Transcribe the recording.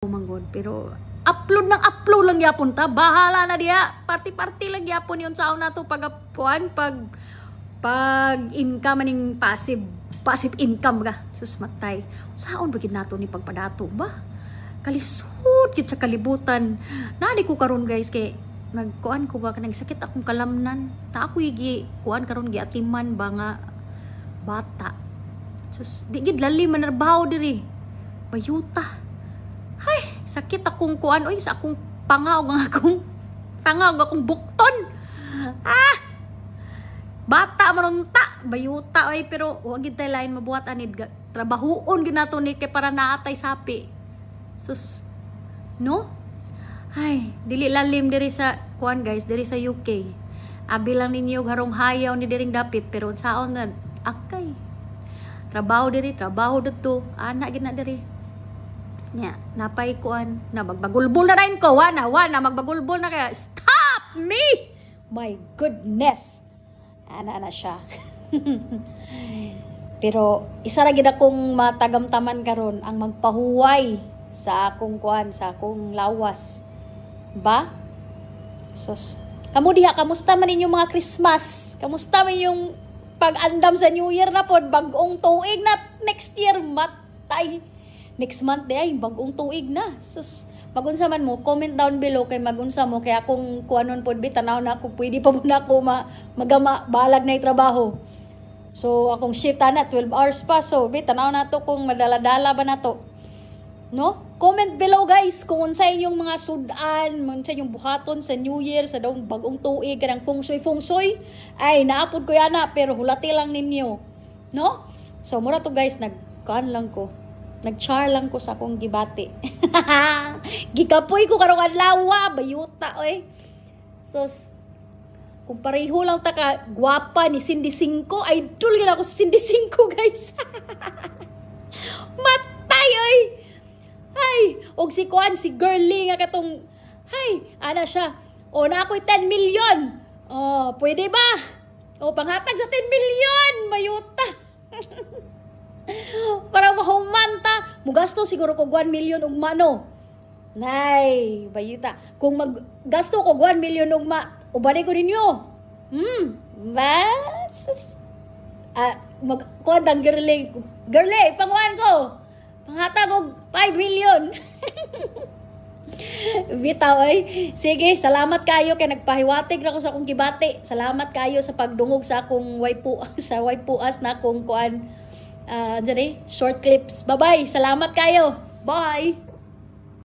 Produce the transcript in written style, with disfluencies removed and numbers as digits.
manggod, pero upload ng upload lang yapon ta, bahala na diya, party lang yapon yun sa na to pag income ning passive income ka sus matay saon bagid nato ni pagpadato ba kalisod gid sa kalibutan nadi ko karon guys kay nagkuan ko ba kanang sakit akong kalamnan ta ako gi kuan karon gi atiman ba nga bata sus di gid lalim manarbaho diri bayuta ay sakit akong kuan oy sa akong pangaw akong bukton bata maronta bayuta oy pero wa gid tay lain mabuhat anid trabahoon gid nato ni kay para naatay sapi sus no ay dili lalim diri sa kuan guys diri sa UK abi lang ninyo harong hayaw ni diring dapit pero unsaon na akay trabaho dito ana gid na diri nya napay kuan na magbagulbol na rin ko wana magbagulbol na kaya stop me my goodness ana na siya pero isa ra gid akong matagamtaman karon ang magpahuway sa akong kuan sa akong lawas ba sus kamo diha kamusta man inyong mga Christmas kamusta man yung pag-andam sa New Year na pod bag-ong tuig na next year matay next month ay bag-ong tuig na sus magunsa man mo comment down below kay magunsa mo kay akong kuanon pod bitanaw na ako pwede pa mo na ako magama balag na trabaho so akong shift na 12 hours pa so bitanaw na to kung madala-dala ba na to no comment below guys kung unsa inyong mga sudan unsa inyong buhaton sa New Year sa daw bag-ong tuig kanang feng shui ay naapod ko yana pero hulati lang ninyo no so mura to guys nagkaan lang ko nagchar lang ko sa akong gibati. Gikapoy ko karong adlaw, bayuta oy. So kung pareho lang ta ka gwapa ni Cindy Cinco, idol gid ako si Cindy Cinco, guys. Matay oy. Ay, og si Kuan si girly nga katong hay, ana siya. O na ako'y 10 million. Oh, pwede ba? O panghatag sa 10 million, bayuta. Para mahumanta mugasto siguro ko 1 million ugma no nay bayuta kung maggasto ko 1 million ugma ubali ko ninyo bas magkuan girly panguan ko panghatag og 5 million bitaw ay sige salamat kayo kay nagpahiwatig ra ko sa akong gibati salamat kayo sa pagdungog sa akong waipuas na akong kuan short clips. Bye-bye. Salamat kayo. Bye.